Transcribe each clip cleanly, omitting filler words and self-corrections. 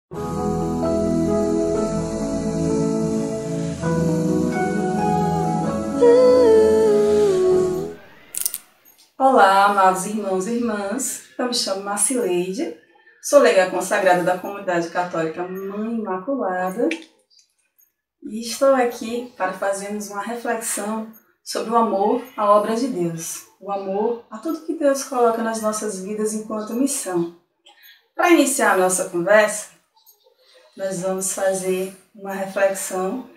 Olá, amados irmãos e irmãs, eu me chamo Marcileide, sou leiga consagrada da Comunidade Católica Mãe Imaculada e estou aqui para fazermos uma reflexão sobre o amor à obra de Deus, o amor a tudo que Deus coloca nas nossas vidas enquanto missão. Para iniciar a nossa conversa, nós vamos fazer uma reflexão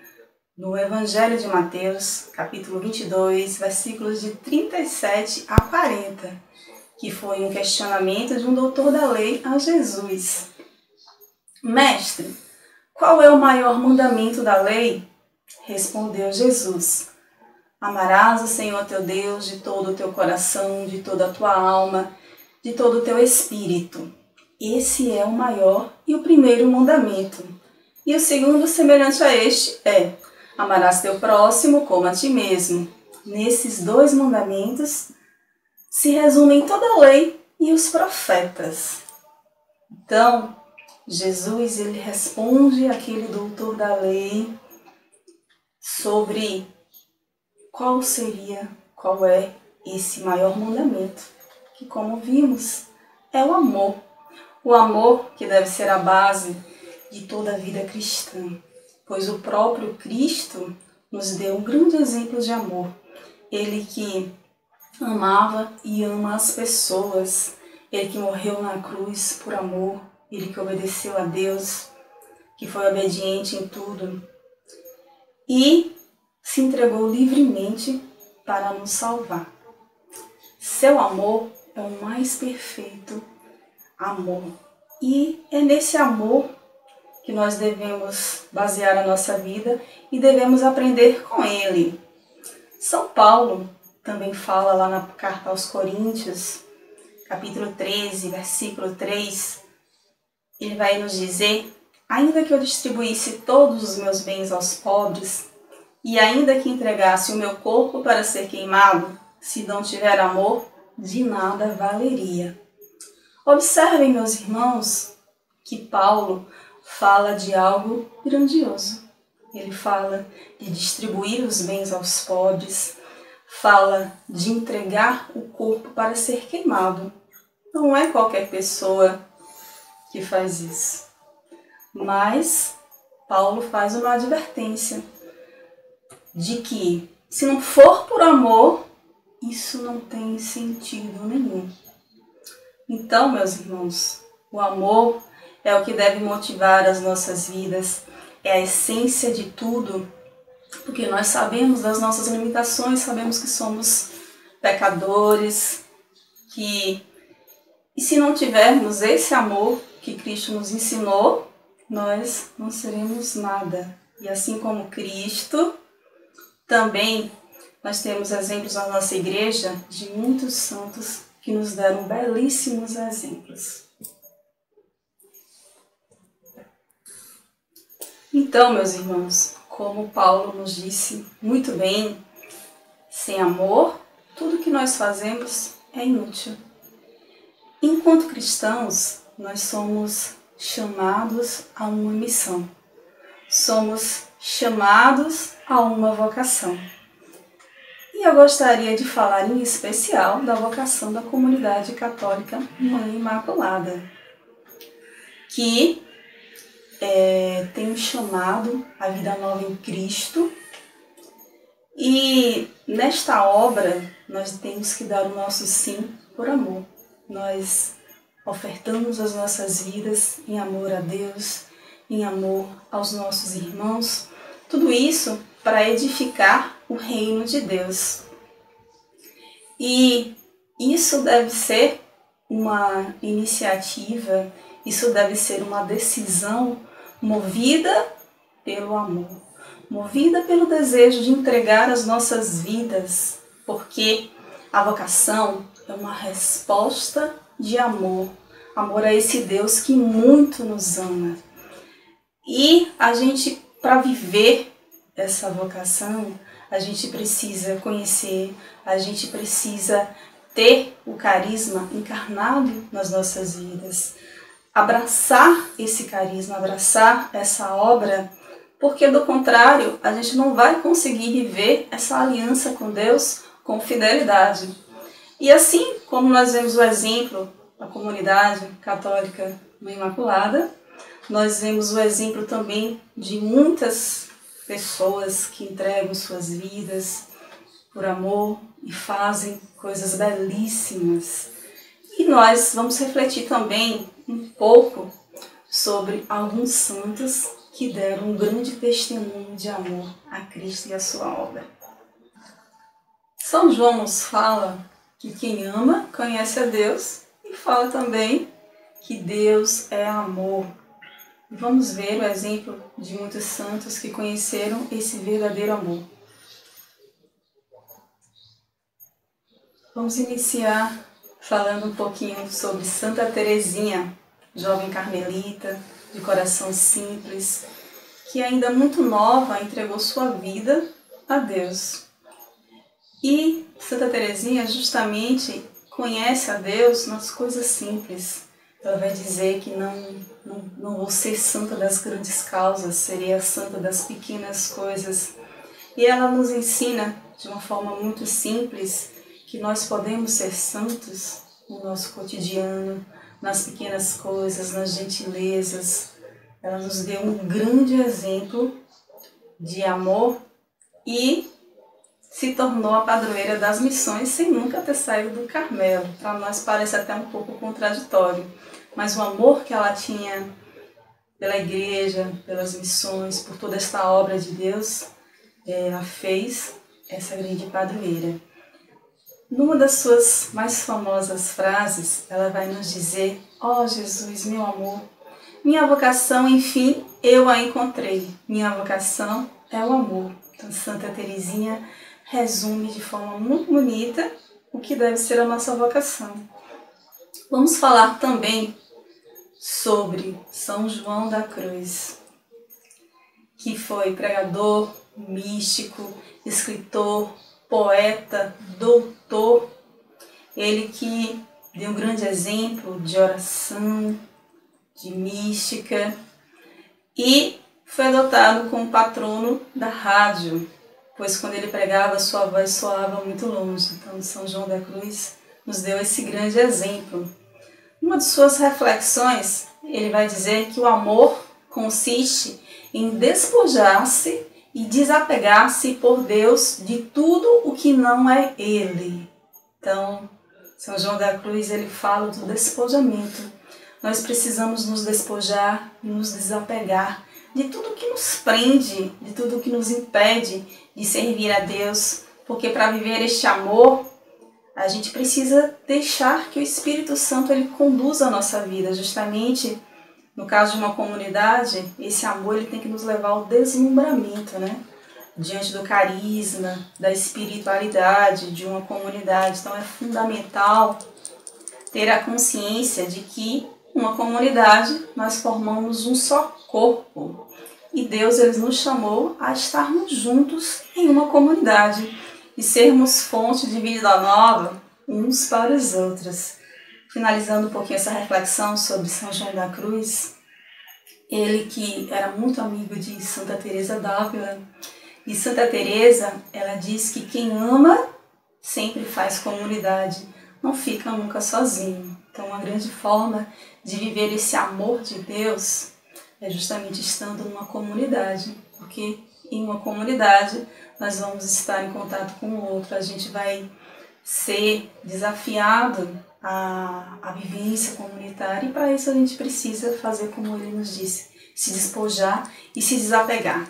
no Evangelho de Mateus, capítulo 22, versículos de 37 a 40, que foi um questionamento de um doutor da lei a Jesus. Mestre, qual é o maior mandamento da lei? Respondeu Jesus. Amarás o Senhor teu Deus de todo o teu coração, de toda a tua alma, de todo o teu espírito. Esse é o maior e o primeiro mandamento. E o segundo, semelhante a este, é: amarás teu próximo como a ti mesmo. Nesses dois mandamentos se resumem toda a lei e os profetas. Então, Jesus ele responde àquele doutor da lei sobre qual é esse maior mandamento, que, como vimos, é o amor. O amor que deve ser a base de toda a vida cristã, pois o próprio Cristo nos deu um grande exemplo de amor. Ele que amava e ama as pessoas, ele que morreu na cruz por amor, ele que obedeceu a Deus, que foi obediente em tudo e se entregou livremente para nos salvar. Seu amor é o mais perfeito amor. E é nesse amor que nós devemos basear a nossa vida e devemos aprender com ele. São Paulo também fala lá na carta aos Coríntios, capítulo 13, versículo 3, ele vai nos dizer: ainda que eu distribuísse todos os meus bens aos pobres, e ainda que entregasse o meu corpo para ser queimado, se não tiver amor, de nada valeria. Observem, meus irmãos, que Paulo fala de algo grandioso. Ele fala de distribuir os bens aos pobres, fala de entregar o corpo para ser queimado. Não é qualquer pessoa que faz isso. Mas Paulo faz uma advertência de que, se não for por amor, isso não tem sentido nenhum. Então, meus irmãos, o amor é o que deve motivar as nossas vidas, é a essência de tudo, porque nós sabemos das nossas limitações, sabemos que somos pecadores, e se não tivermos esse amor que Cristo nos ensinou, nós não seremos nada. E assim como Cristo, também nós temos exemplos na nossa igreja de muitos santos que nos deram belíssimos exemplos. Então, meus irmãos, como Paulo nos disse muito bem, sem amor, tudo que nós fazemos é inútil. Enquanto cristãos, nós somos chamados a uma missão. Somos chamados a uma vocação. E eu gostaria de falar em especial da vocação da Comunidade Católica Mãe Imaculada, que tem um chamado à vida nova em Cristo. E nesta obra nós temos que dar o nosso sim por amor. Nós ofertamos as nossas vidas em amor a Deus, em amor aos nossos irmãos, tudo isso para edificar o reino de Deus. E isso deve ser uma iniciativa, isso deve ser uma decisão movida pelo amor, movida pelo desejo de entregar as nossas vidas, porque a vocação é uma resposta de amor, amor a esse Deus que muito nos ama. E a gente, para viver essa vocação, a gente precisa conhecer, a gente precisa ter o carisma encarnado nas nossas vidas. abraçar esse carisma, abraçar essa obra, porque do contrário a gente não vai conseguir viver essa aliança com Deus com fidelidade. E assim como nós vemos o exemplo da comunidade católica Mãe Imaculada, nós vemos o exemplo também de muitas pessoas que entregam suas vidas por amor e fazem coisas belíssimas. E nós vamos refletir também um pouco sobre alguns santos que deram um grande testemunho de amor a Cristo e a sua obra. São João nos fala que quem ama conhece a Deus e fala também que Deus é amor. Vamos ver o exemplo de muitos santos que conheceram esse verdadeiro amor. Vamos iniciar falando um pouquinho sobre Santa Teresinha, jovem carmelita, de coração simples, que ainda muito nova entregou sua vida a Deus. E Santa Teresinha justamente conhece a Deus nas coisas simples. Ela vai dizer que não vou ser santa das grandes causas, seria santa das pequenas coisas. E ela nos ensina de uma forma muito simples que nós podemos ser santos no nosso cotidiano, nas pequenas coisas, nas gentilezas. Ela nos deu um grande exemplo de amor e se tornou a padroeira das missões sem nunca ter saído do Carmelo. Para nós parece até um pouco contraditório, mas o amor que ela tinha pela igreja, pelas missões, por toda esta obra de Deus, ela fez essa grande padroeira. Numa das suas mais famosas frases, ela vai nos dizer: ó Jesus, meu amor, minha vocação, enfim, eu a encontrei. Minha vocação é o amor. Então, Santa Teresinha resume de forma muito bonita o que deve ser a nossa vocação. Vamos falar também sobre São João da Cruz, que foi pregador, místico, escritor, poeta, doutor. Ele que deu um grande exemplo de oração, de mística, e foi adotado como patrono da rádio, pois quando ele pregava, sua voz soava muito longe. Então, São João da Cruz nos deu esse grande exemplo. Uma de suas reflexões, ele vai dizer que o amor consiste em despojar-se e desapegar-se por Deus de tudo o que não é Ele. Então, São João da Cruz, ele fala do despojamento. Nós precisamos nos despojar e nos desapegar de tudo que nos prende, de tudo que nos impede de servir a Deus, porque para viver este amor, a gente precisa deixar que o Espírito Santo ele conduza a nossa vida. Justamente, no caso de uma comunidade, esse amor ele tem que nos levar ao deslumbramento, né? Diante do carisma, da espiritualidade de uma comunidade. Então é fundamental ter a consciência de que uma comunidade nós formamos um só corpo. E Deus ele nos chamou a estarmos juntos em uma comunidade e sermos fonte de vida nova uns para os outros. Finalizando um pouquinho essa reflexão sobre São João da Cruz, ele que era muito amigo de Santa Teresa d'Ávila, e Santa Teresa, ela diz que quem ama sempre faz comunidade, não fica nunca sozinho. Então, uma grande forma de viver esse amor de Deus é justamente estando numa comunidade, porque em uma comunidade nós vamos estar em contato com o outro, a gente vai ser desafiado à vivência comunitária e para isso a gente precisa fazer como ele nos disse, se despojar e se desapegar.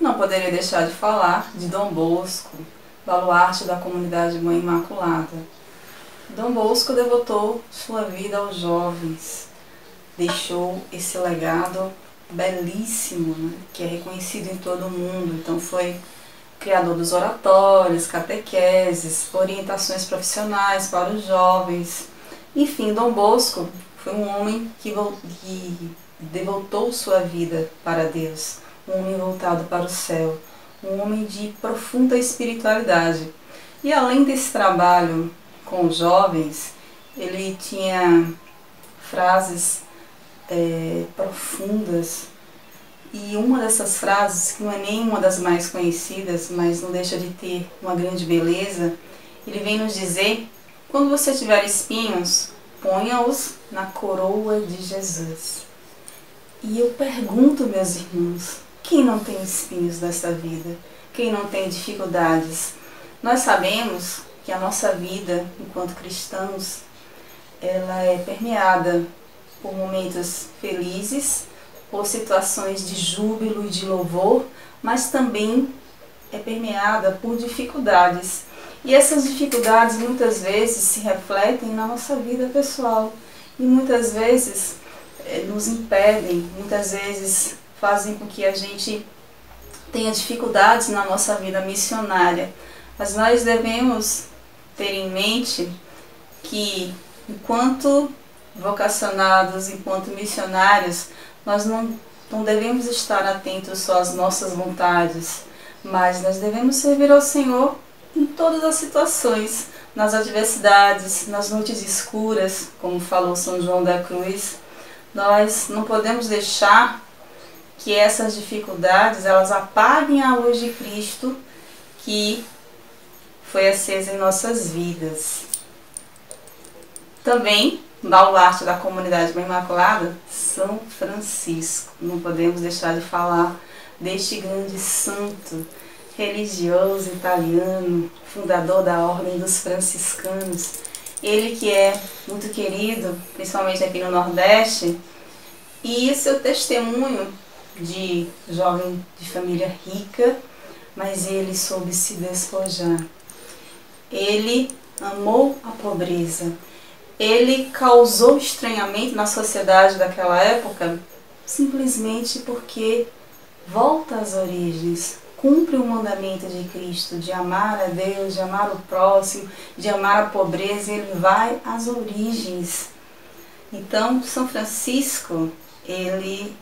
Não poderia deixar de falar de Dom Bosco, baluarte da comunidade Mãe Imaculada. Dom Bosco devotou sua vida aos jovens, deixou esse legado belíssimo, né, que é reconhecido em todo o mundo. Então foi criador dos oratórios, catequeses, orientações profissionais para os jovens. Enfim, Dom Bosco foi um homem que devotou sua vida para Deus, um homem voltado para o céu, um homem de profunda espiritualidade. E além desse trabalho com os jovens, ele tinha frases profundas. E uma dessas frases, que não é nenhuma das mais conhecidas, mas não deixa de ter uma grande beleza, ele vem nos dizer: quando você tiver espinhos, ponha-os na coroa de Jesus. E eu pergunto, meus irmãos, quem não tem espinhos nessa vida? Quem não tem dificuldades? Nós sabemos que a nossa vida, enquanto cristãos, ela é permeada por momentos felizes, por situações de júbilo e de louvor, mas também é permeada por dificuldades. E essas dificuldades muitas vezes se refletem na nossa vida pessoal e muitas vezes nos impedem, muitas vezes fazem com que a gente tenha dificuldades na nossa vida missionária. Mas nós devemos ter em mente que, enquanto vocacionados, enquanto missionários, nós não devemos estar atentos só às nossas vontades, mas nós devemos servir ao Senhor em todas as situações, nas adversidades, nas noites escuras, como falou São João da Cruz. Nós não podemos deixar que essas dificuldades elas apaguem a luz de Cristo que foi acesa em nossas vidas. Também, baluarte da comunidade Mãe Imaculada, São Francisco. Não podemos deixar de falar deste grande santo religioso italiano, fundador da Ordem dos Franciscanos. Ele que é muito querido, principalmente aqui no Nordeste, e seu testemunho de jovem de família rica, mas ele soube se despojar. Ele amou a pobreza. Ele causou estranhamento na sociedade daquela época simplesmente porque volta às origens, cumpre o mandamento de Cristo de amar a Deus, de amar o próximo, de amar a pobreza. Ele vai às origens. Então, São Francisco, ele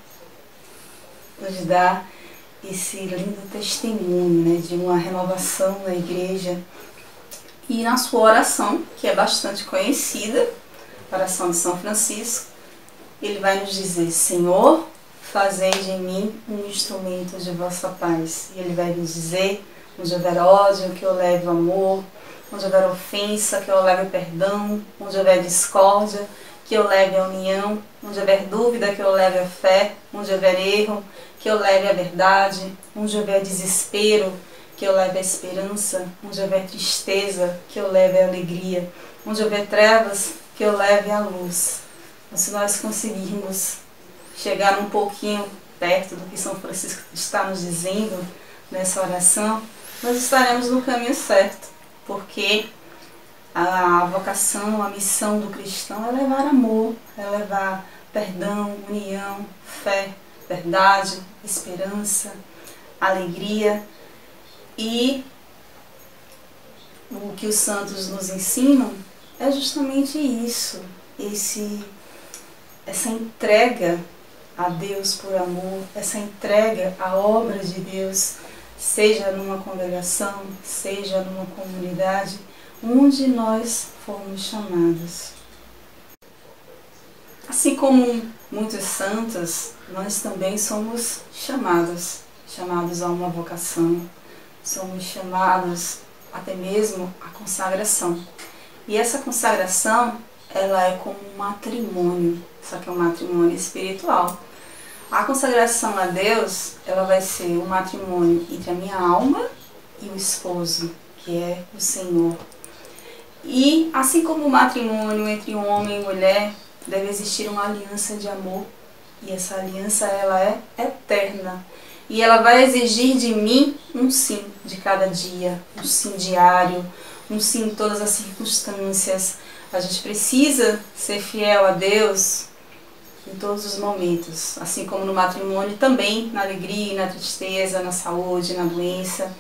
nos dá esse lindo testemunho, né, de uma renovação da igreja. E na sua oração, que é bastante conhecida, a oração de São Francisco, ele vai nos dizer: Senhor, fazei de mim um instrumento de vossa paz. E ele vai nos dizer: onde houver ódio, que eu leve amor; onde houver ofensa, que eu leve perdão; onde houver discórdia, que eu leve a união; onde houver dúvida, que eu leve a fé; onde houver erro, que eu leve a verdade; onde houver desespero, que eu leve a esperança; onde houver tristeza, que eu leve a alegria; onde houver trevas, que eu leve a luz. Então, se nós conseguirmos chegar um pouquinho perto do que São Francisco está nos dizendo nessa oração, nós estaremos no caminho certo, porque a vocação, a missão do cristão é levar amor, é levar perdão, união, fé, verdade, esperança, alegria. E o que os santos nos ensinam é justamente isso, essa entrega a Deus por amor, essa entrega à obra de Deus, seja numa congregação, seja numa comunidade, onde nós fomos chamados. Assim como muitos santos, nós também somos chamados a uma vocação. Somos chamados até mesmo à consagração. E essa consagração, ela é como um matrimônio, só que é um matrimônio espiritual. A consagração a Deus, ela vai ser um matrimônio entre a minha alma e o esposo, que é o Senhor. E assim como o matrimônio entre um homem e mulher, deve existir uma aliança de amor. E essa aliança, ela é eterna. E ela vai exigir de mim um sim de cada dia, um sim diário, um sim em todas as circunstâncias. A gente precisa ser fiel a Deus em todos os momentos, assim como no matrimônio também, na alegria e na tristeza, na saúde, na doença.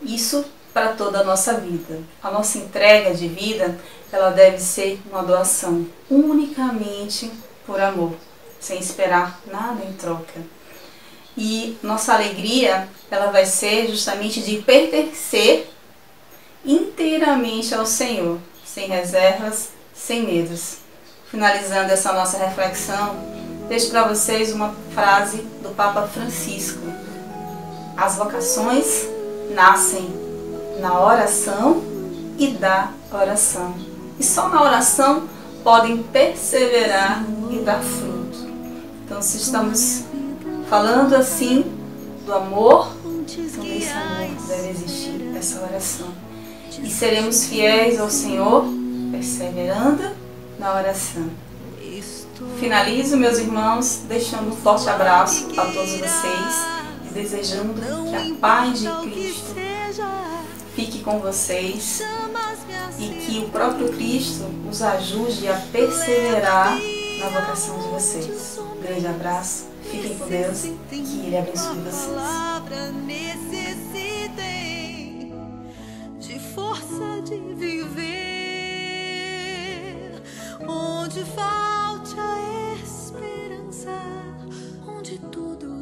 Isso para toda a nossa vida. A nossa entrega de vida, ela deve ser uma doação unicamente por amor, sem esperar nada em troca. E nossa alegria, ela vai ser justamente de pertencer inteiramente ao Senhor, sem reservas, sem medos. Finalizando essa nossa reflexão, deixo para vocês uma frase do Papa Francisco. As vocações nascem na oração e da oração. E só na oração podem perseverar e dar fruto. Então, se estamos falando assim do amor, então desse amor deve existir essa oração. E seremos fiéis ao Senhor, perseverando na oração. Finalizo, meus irmãos, deixando um forte abraço a todos vocês e desejando que a paz de Cristo fique com vocês e que o próprio Cristo os ajude a perseverar na vocação de vocês. Um grande abraço, fiquem com Deus, que Ele abençoe vocês. De força de viver, onde falte a esperança, onde tudo